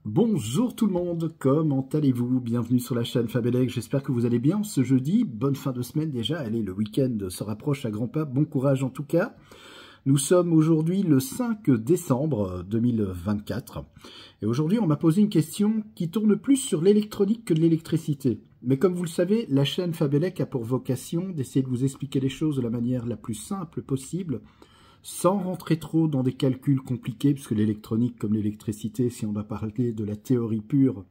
Bonjour tout le monde, comment allez-vous? Bienvenue sur la chaîne Fabelec, j'espère que vous allez bien ce jeudi. Bonne fin de semaine déjà, allez, le week-end se rapproche à grands pas, bon courage en tout cas. Nous sommes aujourd'hui le 5 décembre 2024 et aujourd'hui on m'a posé une question qui tourne plus sur l'électronique que de l'électricité. Mais comme vous le savez, la chaîne Fabelec a pour vocation d'essayer de vous expliquer les choses de la manière la plus simple possible, sans rentrer trop dans des calculs compliqués, puisque l'électronique comme l'électricité, si on va parler de la théorie pure,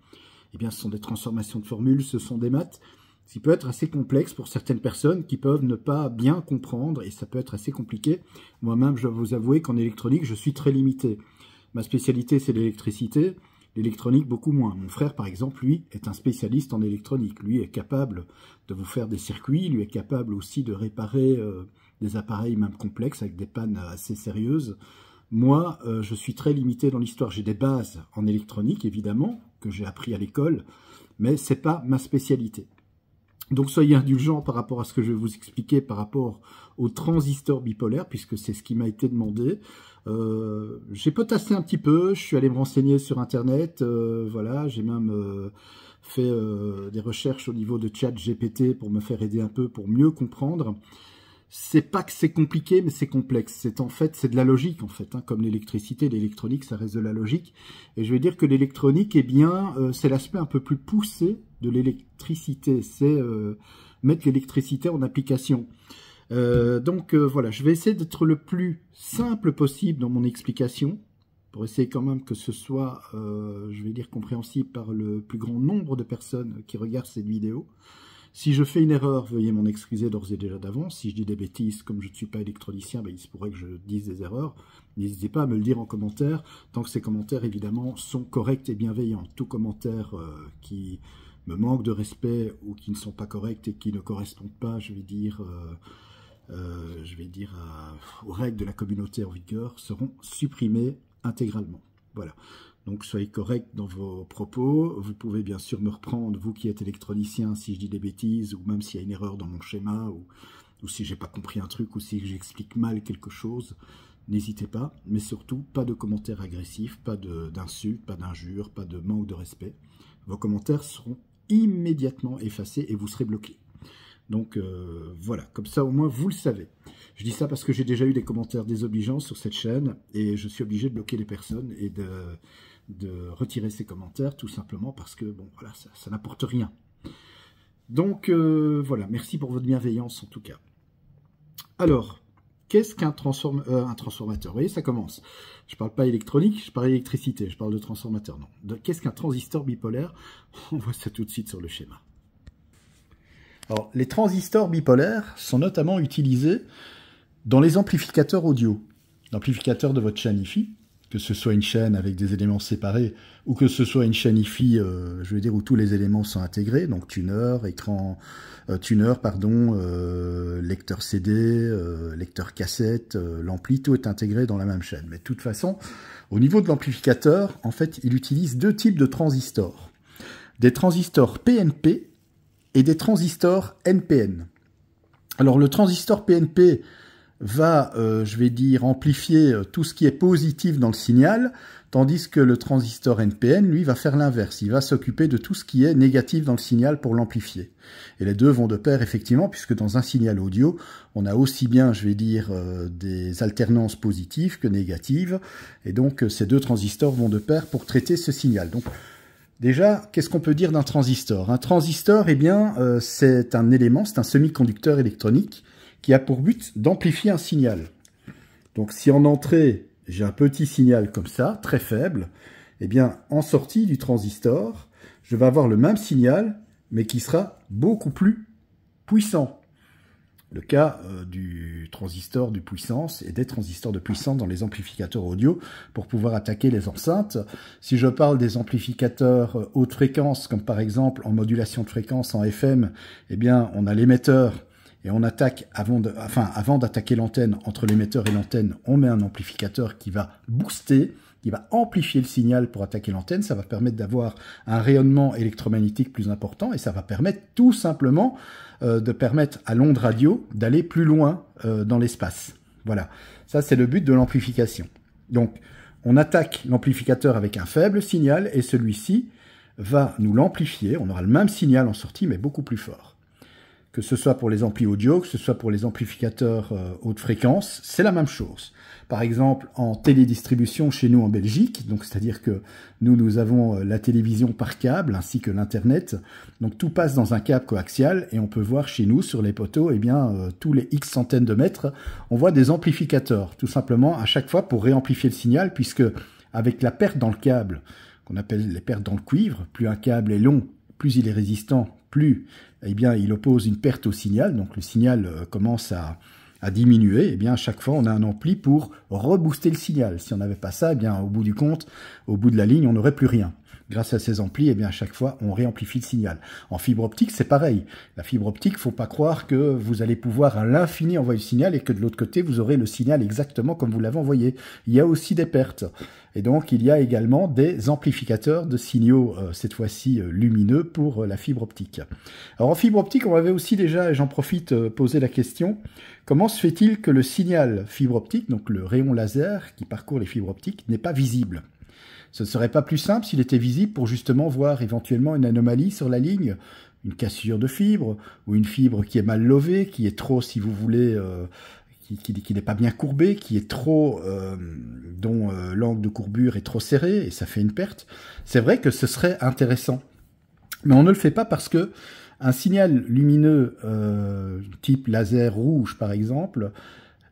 eh bien ce sont des transformations de formules, ce sont des maths, ce qui peut être assez complexe pour certaines personnes qui peuvent ne pas bien comprendre, et ça peut être assez compliqué. Moi-même, je dois vous avouer qu'en électronique, je suis très limité. Ma spécialité, c'est l'électricité, l'électronique beaucoup moins. Mon frère, par exemple, lui, est un spécialiste en électronique. Lui est capable de vous faire des circuits, lui est capable aussi de réparer des appareils même complexes avec des pannes assez sérieuses. Moi, je suis très limité dans l'histoire. J'ai des bases en électronique, évidemment, que j'ai appris à l'école, mais c'est pas ma spécialité. Donc soyez indulgents par rapport à ce que je vais vous expliquer par rapport aux transistors bipolaires, puisque c'est ce qui m'a été demandé. J'ai potassé un petit peu, je suis allé me renseigner sur Internet, voilà, j'ai même fait des recherches au niveau de ChatGPT pour me faire aider un peu, pour mieux comprendre. C'est pas que c'est compliqué, mais c'est complexe. C'est en fait, c'est de la logique en fait, hein, comme l'électricité, l'électronique, ça reste de la logique. Et je vais dire que l'électronique, eh bien, c'est l'aspect un peu plus poussé de l'électricité. C'est mettre l'électricité en application. Voilà, je vais essayer d'être le plus simple possible dans mon explication, pour essayer quand même que ce soit, je vais dire, compréhensible par le plus grand nombre de personnes qui regardent cette vidéo. Si je fais une erreur, veuillez m'en excuser d'ores et déjà d'avance. Si je dis des bêtises, comme je ne suis pas électronicien, ben, il se pourrait que je dise des erreurs. N'hésitez pas à me le dire en commentaire, tant que ces commentaires, évidemment, sont corrects et bienveillants. Tout commentaire qui me manque de respect ou qui ne sont pas corrects et qui ne correspondent pas, je vais dire aux règles de la communauté en vigueur, seront supprimés intégralement. Voilà. Donc soyez correct dans vos propos. Vous pouvez bien sûr me reprendre, vous qui êtes électronicien, si je dis des bêtises, ou même s'il y a une erreur dans mon schéma, ou si j'ai pas compris un truc, ou si j'explique mal quelque chose. N'hésitez pas, mais surtout, pas de commentaires agressifs, pas d'insultes, pas d'injures, pas de manque de respect. Vos commentaires seront immédiatement effacés et vous serez bloqués. Donc voilà, comme ça au moins vous le savez. Je dis ça parce que j'ai déjà eu des commentaires désobligeants sur cette chaîne et je suis obligé de bloquer les personnes et de retirer ces commentaires tout simplement parce que bon voilà, ça n'apporte rien. Donc voilà, merci pour votre bienveillance en tout cas. Alors, qu'est-ce qu'un transformateur? Vous voyez, ça commence. Je ne parle pas électronique, je parle électricité, je parle de transformateur, non. Qu'est-ce qu'un transistor bipolaire? On voit ça tout de suite sur le schéma. Alors, les transistors bipolaires sont notamment utilisés dans les amplificateurs audio. L'amplificateur de votre chaîne hi-fi, que ce soit une chaîne avec des éléments séparés, ou que ce soit une chaîne hi-fi, je veux dire, où tous les éléments sont intégrés, donc tuner, lecteur CD, lecteur cassette, l'ampli, tout est intégré dans la même chaîne. Mais de toute façon, au niveau de l'amplificateur, en fait, il utilise deux types de transistors. Des transistors PNP, et des transistors NPN. Alors le transistor PNP va, je vais dire, amplifier tout ce qui est positif dans le signal, tandis que le transistor NPN, lui, va faire l'inverse. Il va s'occuper de tout ce qui est négatif dans le signal pour l'amplifier. Et les deux vont de pair, effectivement, puisque dans un signal audio, on a aussi bien, je vais dire, des alternances positives que négatives. Et donc, ces deux transistors vont de pair pour traiter ce signal. Donc, déjà, qu'est-ce qu'on peut dire d'un transistor? Un transistor, eh bien, c'est un élément, c'est un semi-conducteur électronique qui a pour but d'amplifier un signal. Donc, si en entrée, j'ai un petit signal comme ça, très faible, eh bien, en sortie du transistor, je vais avoir le même signal, mais qui sera beaucoup plus puissant. Le cas du transistor de puissance et des transistors de puissance dans les amplificateurs audio pour pouvoir attaquer les enceintes. Si je parle des amplificateurs haute fréquence, comme par exemple en modulation de fréquence en FM, eh bien on a l'émetteur et on attaque avant d'attaquer l'antenne, entre l'émetteur et l'antenne, on met un amplificateur qui va booster, qui va amplifier le signal pour attaquer l'antenne. Ça va permettre d'avoir un rayonnement électromagnétique plus important et ça va permettre tout simplement de permettre à l'onde radio d'aller plus loin dans l'espace. Voilà, ça c'est le but de l'amplification. Donc, On attaque l'amplificateur avec un faible signal et celui-ci va nous l'amplifier. On aura le même signal en sortie, mais beaucoup plus fort. Que ce soit pour les amplis audio, que ce soit pour les amplificateurs haute fréquence, c'est la même chose. Par exemple, en télédistribution chez nous en Belgique, donc c'est-à-dire que nous avons la télévision par câble ainsi que l'Internet. Donc tout passe dans un câble coaxial et on peut voir chez nous sur les poteaux, eh bien, tous les X centaines de mètres, on voit des amplificateurs, tout simplement à chaque fois pour réamplifier le signal, puisque avec la perte dans le câble, qu'on appelle les pertes dans le cuivre, plus un câble est long, plus il est résistant, plus eh bien, il oppose une perte au signal, donc le signal commence à diminuer, eh bien à chaque fois on a un ampli pour rebooster le signal. Si on n'avait pas ça, eh bien au bout du compte, au bout de la ligne, on n'aurait plus rien. Grâce à ces amplis, eh bien à chaque fois on réamplifie le signal. En fibre optique, c'est pareil. La fibre optique, faut pas croire que vous allez pouvoir à l'infini envoyer le signal et que de l'autre côté vous aurez le signal exactement comme vous l'avez envoyé. Il y a aussi des pertes. Et donc il y a également des amplificateurs de signaux, cette fois-ci lumineux, pour la fibre optique. Alors en fibre optique, on m'avait aussi déjà, et j'en profite, posé la question, comment se fait-il que le signal fibre optique, donc le rayon laser qui parcourt les fibres optiques, n'est pas visible? Ce ne serait pas plus simple s'il était visible pour justement voir éventuellement une anomalie sur la ligne, une cassure de fibre, ou une fibre qui est mal levée, qui est trop, si vous voulez, qui n'est pas bien courbée, qui est trop, dont l'angle de courbure est trop serré, et ça fait une perte. C'est vrai que ce serait intéressant. Mais on ne le fait pas parce que un signal lumineux type laser rouge, par exemple,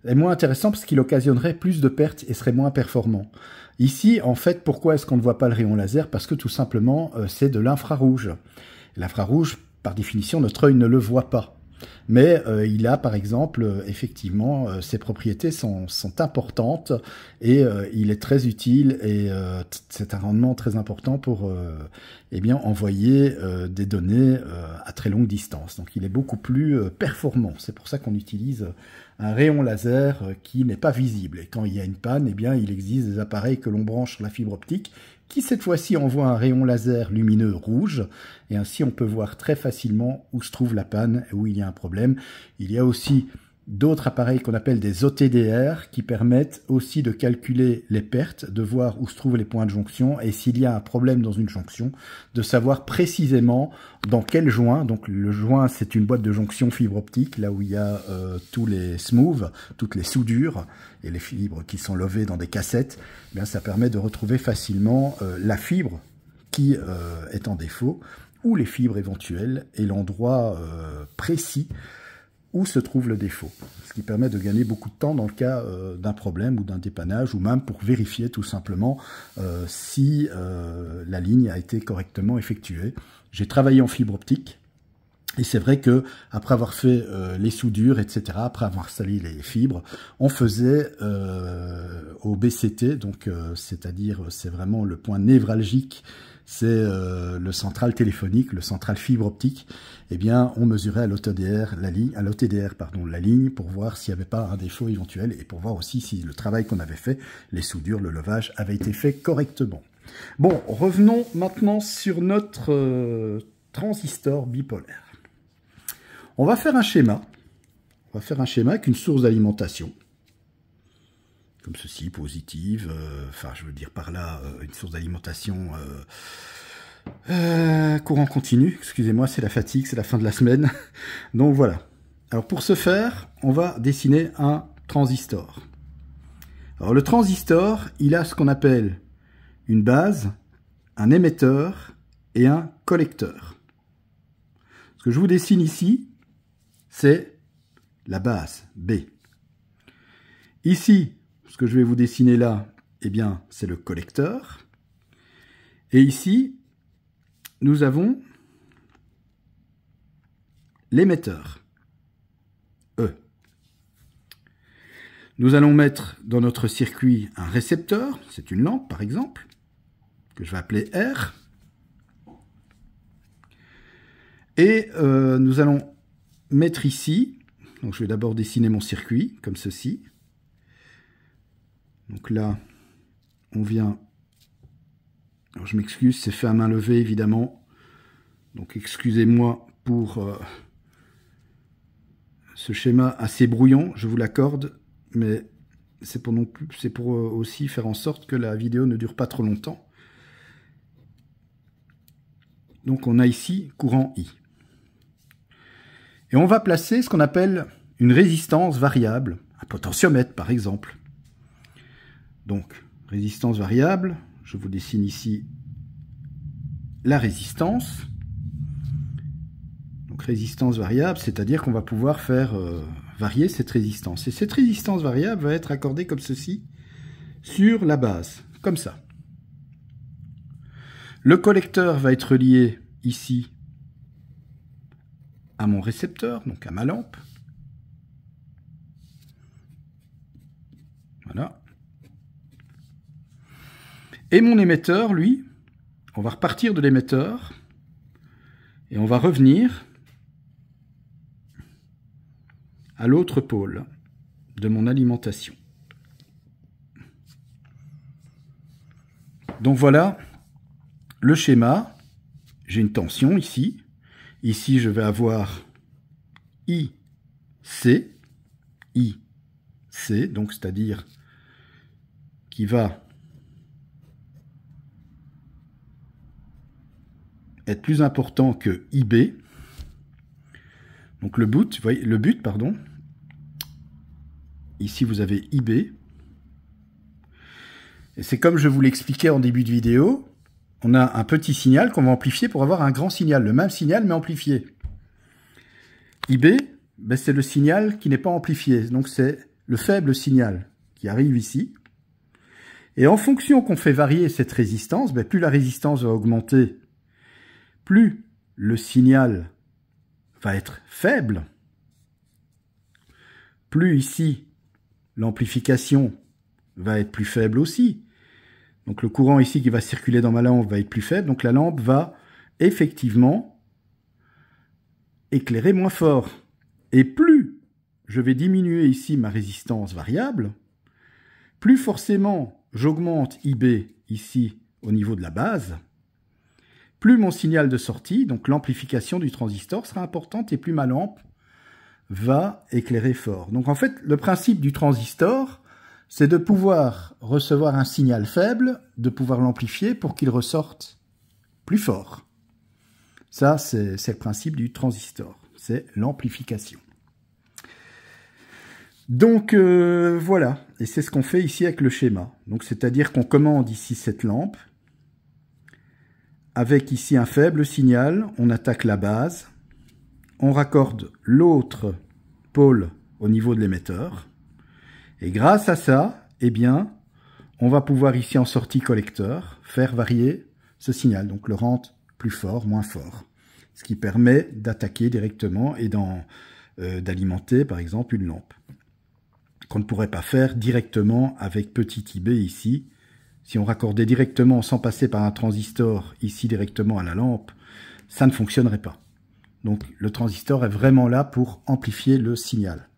est moins intéressant parce qu'il occasionnerait plus de pertes et serait moins performant. Ici, en fait, pourquoi est-ce qu'on ne voit pas le rayon laser? Parce que tout simplement, c'est de l'infrarouge. L'infrarouge, par définition, notre œil ne le voit pas. Mais il a, par exemple, effectivement, ses propriétés sont importantes et il est très utile et c'est un rendement très important pour eh bien, envoyer des données à très longue distance. Donc il est beaucoup plus performant. C'est pour ça qu'on utilise un rayon laser qui n'est pas visible. Et quand il y a une panne, eh bien, il existe des appareils que l'on branche sur la fibre optique qui cette fois-ci envoie un rayon laser lumineux rouge, et ainsi on peut voir très facilement où se trouve la panne, où il y a un problème. Il y a aussi d'autres appareils qu'on appelle des OTDR, qui permettent aussi de calculer les pertes, de voir où se trouvent les points de jonction, et s'il y a un problème dans une jonction, de savoir précisément dans quel joint. Donc le joint, c'est une boîte de jonction fibre optique, là où il y a tous les smooths, toutes les soudures, et les fibres qui sont levées dans des cassettes. Eh bien, ça permet de retrouver facilement la fibre qui est en défaut, ou les fibres éventuelles, et l'endroit précis où se trouve le défaut. Ce qui permet de gagner beaucoup de temps dans le cas d'un problème ou d'un dépannage, ou même pour vérifier tout simplement si la ligne a été correctement effectuée. J'ai travaillé en fibre optique, et c'est vrai que après avoir fait les soudures, etc., après avoir installé les fibres, on faisait au BCT, donc c'est-à-dire c'est vraiment le point névralgique, c'est le central téléphonique, le central fibre optique. Eh bien, on mesurait à l'OTDR la ligne pour voir s'il n'y avait pas un défaut éventuel et pour voir aussi si le travail qu'on avait fait, les soudures, le levage, avait été fait correctement. Bon, revenons maintenant sur notre transistor bipolaire. On va faire un schéma. On va faire un schéma avec une source d'alimentation. Comme ceci, positive. Enfin, je veux dire par là, une source d'alimentation courant continu. Excusez-moi, c'est la fatigue, c'est la fin de la semaine. Donc voilà. Alors pour ce faire, on va dessiner un transistor. Alors le transistor, il a ce qu'on appelle une base, un émetteur et un collecteur. Ce que je vous dessine ici, c'est la base, B. Ici, ce que je vais vous dessiner là, eh bien, c'est le collecteur. Et ici, nous avons l'émetteur, E. Nous allons mettre dans notre circuit un récepteur, c'est une lampe par exemple, que je vais appeler R. Et nous allons mettre ici, donc je vais d'abord dessiner mon circuit, comme ceci. Donc là, on vient, alors je m'excuse, c'est fait à main levée évidemment, donc excusez-moi pour ce schéma assez brouillon, je vous l'accorde, mais c'est pour aussi faire en sorte que la vidéo ne dure pas trop longtemps. Donc on a ici courant I. Et on va placer ce qu'on appelle une résistance variable, un potentiomètre par exemple. Donc résistance variable, je vous dessine ici la résistance. Donc résistance variable, c'est-à-dire qu'on va pouvoir faire varier cette résistance. Et cette résistance variable va être accordée comme ceci sur la base, comme ça. Le collecteur va être relié ici à mon récepteur, donc à ma lampe. Voilà. Et mon émetteur, lui, on va repartir de l'émetteur et on va revenir à l'autre pôle de mon alimentation. Donc voilà le schéma. J'ai une tension ici. Ici, je vais avoir IC, donc c'est-à-dire qui va être plus important que IB. Donc le but, pardon. Ici, vous avez IB. Et c'est comme je vous l'expliquais en début de vidéo, on a un petit signal qu'on va amplifier pour avoir un grand signal, le même signal mais amplifié. IB, ben c'est le signal qui n'est pas amplifié, donc c'est le faible signal qui arrive ici. Et en fonction qu'on fait varier cette résistance, ben plus la résistance va augmenter, plus le signal va être faible, plus ici l'amplification va être plus faible aussi. Donc le courant ici qui va circuler dans ma lampe va être plus faible, donc la lampe va effectivement éclairer moins fort. Et plus je vais diminuer ici ma résistance variable, plus forcément j'augmente IB ici au niveau de la base, plus mon signal de sortie, donc l'amplification du transistor, sera importante et plus ma lampe va éclairer fort. Donc en fait, le principe du transistor, c'est de pouvoir recevoir un signal faible, de pouvoir l'amplifier pour qu'il ressorte plus fort. Ça, c'est le principe du transistor, c'est l'amplification. Donc voilà, et c'est ce qu'on fait ici avec le schéma. Donc c'est-à-dire qu'on commande ici cette lampe, avec ici un faible signal, on attaque la base, on raccorde l'autre pôle au niveau de l'émetteur, et grâce à ça, eh bien, on va pouvoir ici en sortie collecteur faire varier ce signal, donc le rendre plus fort, moins fort, ce qui permet d'attaquer directement et d'alimenter par exemple une lampe, qu'on ne pourrait pas faire directement avec petit IB ici. Si on raccordait directement sans passer par un transistor ici directement à la lampe, ça ne fonctionnerait pas. Donc le transistor est vraiment là pour amplifier le signal.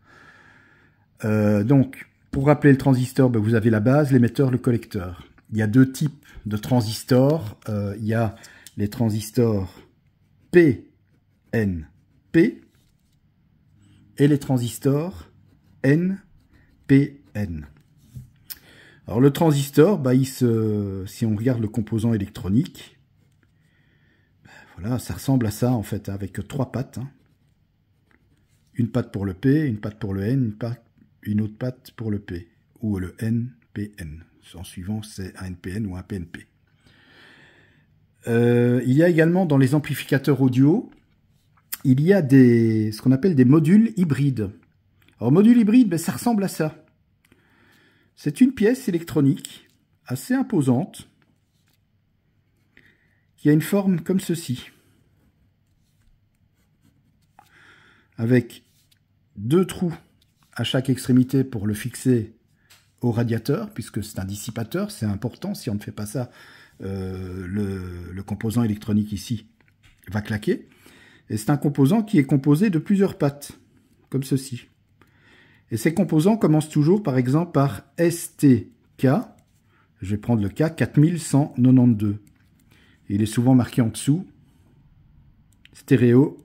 Donc pour rappeler le transistor, ben, vous avez la base, l'émetteur, le collecteur. Il y a deux types de transistors. Il y a les transistors PNP et les transistors NPN. Alors le transistor, bah, si on regarde le composant électronique, bah, voilà, ça ressemble à ça en fait, avec trois pattes. Hein. Une patte pour le P, une patte pour le N, une autre patte pour le P, ou le NPN, en suivant c'est un NPN ou un PNP. Il y a également dans les amplificateurs audio, il y a ce qu'on appelle des modules hybrides. Alors module hybride, ben, ça ressemble à ça. C'est une pièce électronique assez imposante qui a une forme comme ceci, avec deux trous à chaque extrémité pour le fixer au radiateur, puisque c'est un dissipateur, c'est important. Si on ne fait pas ça, le composant électronique ici va claquer. Et c'est un composant qui est composé de plusieurs pattes, comme ceci. Et ces composants commencent toujours, par exemple, par STK. Je vais prendre le cas 4192. Et il est souvent marqué en dessous, stéréo,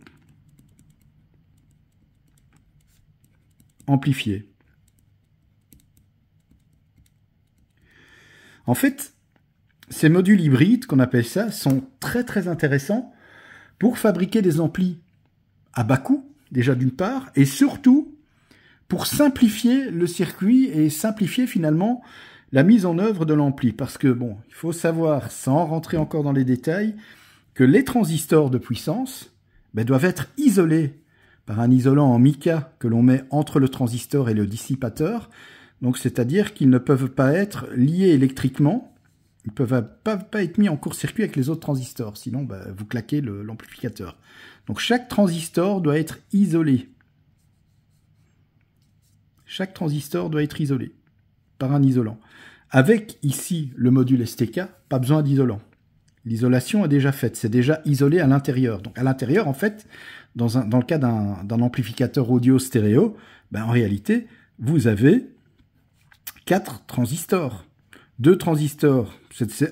amplifié. En fait, ces modules hybrides, qu'on appelle ça, sont très très intéressants pour fabriquer des amplis à bas coût, déjà d'une part, et surtout pour simplifier le circuit et simplifier finalement la mise en œuvre de l'ampli. Parce que, bon, il faut savoir, sans rentrer encore dans les détails, que les transistors de puissance doivent être isolés par un isolant en mica que l'on met entre le transistor et le dissipateur. Donc, c'est-à-dire qu'ils ne peuvent pas être liés électriquement, ils ne peuvent pas être mis en court-circuit avec les autres transistors, sinon vous claquez l'amplificateur. Donc, chaque transistor doit être isolé. Chaque transistor doit être isolé par un isolant. Avec ici le module STK, pas besoin d'isolant. L'isolation est déjà faite, c'est déjà isolé à l'intérieur. Donc à l'intérieur, en fait, dans le cas d'un amplificateur audio stéréo, en réalité, vous avez 4 transistors. 2 transistors.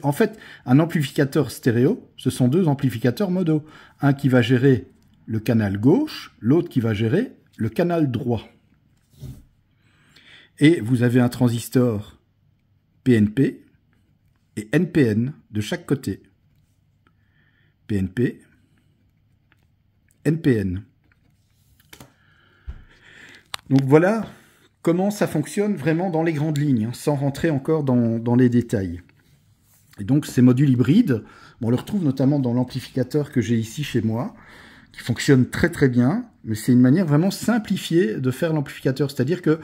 En fait, un amplificateur stéréo, ce sont 2 amplificateurs modo. Un qui va gérer le canal gauche, l'autre qui va gérer le canal droit. Et vous avez un transistor PNP et NPN de chaque côté. PNP, NPN. Donc voilà comment ça fonctionne vraiment dans les grandes lignes, sans rentrer encore dans les détails. Et donc ces modules hybrides, on le retrouve notamment dans l'amplificateur que j'ai ici chez moi, qui fonctionne très très bien, mais c'est une manière vraiment simplifiée de faire l'amplificateur, c'est-à-dire que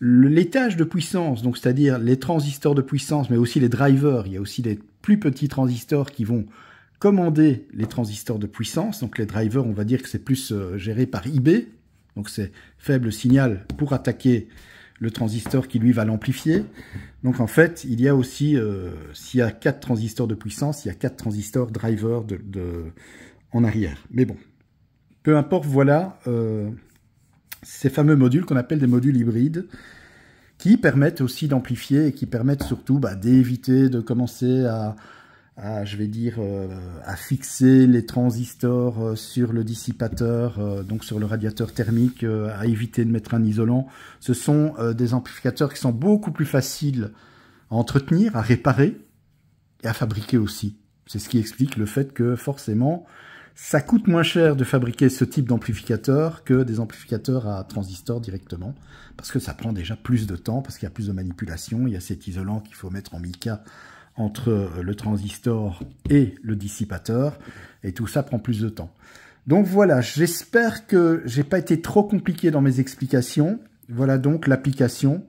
l'étage de puissance, donc c'est-à-dire les transistors de puissance, mais aussi les drivers, il y a aussi des plus petits transistors qui vont commander les transistors de puissance. Donc les drivers, on va dire que c'est plus géré par IB, donc c'est faible signal pour attaquer le transistor qui lui va l'amplifier. Donc en fait, il y a aussi, s'il y a 4 transistors de puissance, il y a 4 transistors drivers en arrière. Mais bon, peu importe, voilà ces fameux modules qu'on appelle des modules hybrides, qui permettent aussi d'amplifier et qui permettent surtout d'éviter de commencer à fixer les transistors sur le dissipateur, donc sur le radiateur thermique, à éviter de mettre un isolant. Ce sont des amplificateurs qui sont beaucoup plus faciles à entretenir, à réparer et à fabriquer aussi. C'est ce qui explique le fait que forcément, ça coûte moins cher de fabriquer ce type d'amplificateur que des amplificateurs à transistors directement, parce que ça prend déjà plus de temps, parce qu'il y a plus de manipulation, il y a cet isolant qu'il faut mettre en mica entre le transistor et le dissipateur, et tout ça prend plus de temps. Donc voilà, j'espère que j'ai pas été trop compliqué dans mes explications. Voilà donc l'application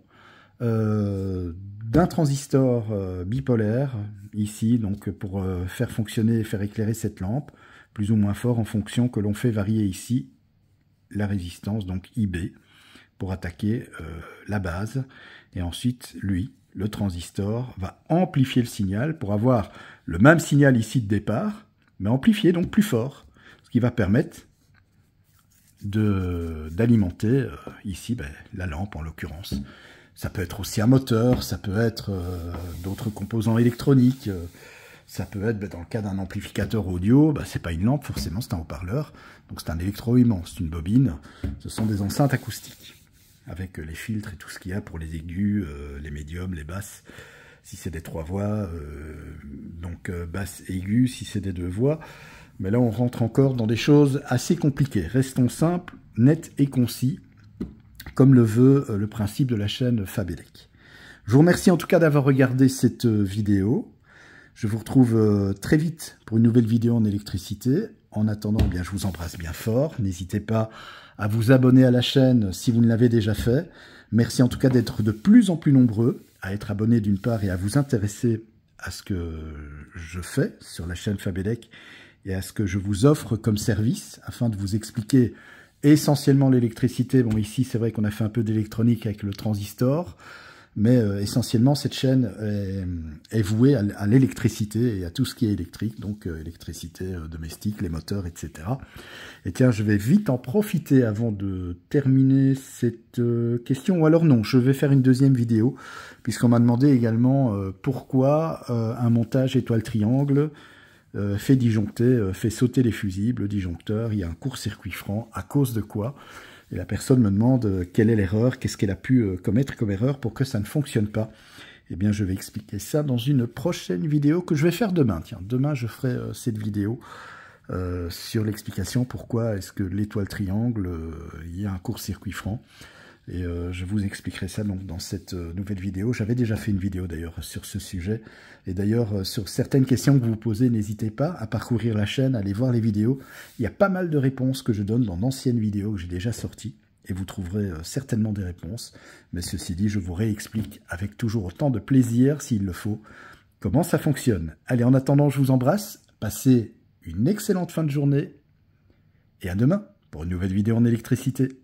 d'un transistor bipolaire, ici, donc pour faire fonctionner et faire éclairer cette lampe, plus ou moins fort en fonction que l'on fait varier ici la résistance, donc IB, pour attaquer la base. Et ensuite, lui, le transistor, va amplifier le signal pour avoir le même signal ici de départ, mais amplifié, donc plus fort, ce qui va permettre d'alimenter ici la lampe en l'occurrence. Ça peut être aussi un moteur, ça peut être d'autres composants électroniques, ça peut être, dans le cas d'un amplificateur audio, c'est pas une lampe forcément, c'est un haut-parleur, donc c'est un électro-aimant, c'est une bobine, ce sont des enceintes acoustiques, avec les filtres et tout ce qu'il y a pour les aigus, les médiums, les basses, si c'est des 3 voix, donc basse aiguë, si c'est des 2 voix, mais là on rentre encore dans des choses assez compliquées. Restons simples, nets et concis, comme le veut le principe de la chaîne Fabelec. Je vous remercie en tout cas d'avoir regardé cette vidéo. Je vous retrouve très vite pour une nouvelle vidéo en électricité. En attendant, je vous embrasse bien fort. N'hésitez pas à vous abonner à la chaîne si vous ne l'avez déjà fait. Merci en tout cas d'être de plus en plus nombreux à être abonnés d'une part et à vous intéresser à ce que je fais sur la chaîne Fabelec et à ce que je vous offre comme service afin de vous expliquer essentiellement l'électricité. Bon, ici, c'est vrai qu'on a fait un peu d'électronique avec le transistor, mais essentiellement, cette chaîne est vouée à l'électricité et à tout ce qui est électrique, donc électricité domestique, les moteurs, etc. Et tiens, je vais vite en profiter avant de terminer cette question, ou alors non, je vais faire une deuxième vidéo, puisqu'on m'a demandé également pourquoi un montage étoile-triangle fait disjoncter, fait sauter les fusibles, le disjoncteur, il y a un court-circuit franc, à cause de quoi? Et la personne me demande quelle est l'erreur, qu'est-ce qu'elle a pu commettre comme erreur pour que ça ne fonctionne pas. Eh bien, je vais expliquer ça dans une prochaine vidéo que je vais faire demain. Tiens, demain, je ferai cette vidéo sur l'explication pourquoi est-ce que l'étoile triangle, il y a un court-circuit franc. Et je vous expliquerai ça donc dans cette nouvelle vidéo. J'avais déjà fait une vidéo d'ailleurs sur ce sujet. Et d'ailleurs, sur certaines questions que vous vous posez, n'hésitez pas à parcourir la chaîne, à aller voir les vidéos. Il y a pas mal de réponses que je donne dans d'anciennes vidéos que j'ai déjà sorties. Et vous trouverez certainement des réponses. Mais ceci dit, je vous réexplique avec toujours autant de plaisir, s'il le faut, comment ça fonctionne. Allez, en attendant, je vous embrasse. Passez une excellente fin de journée. Et à demain pour une nouvelle vidéo en électricité.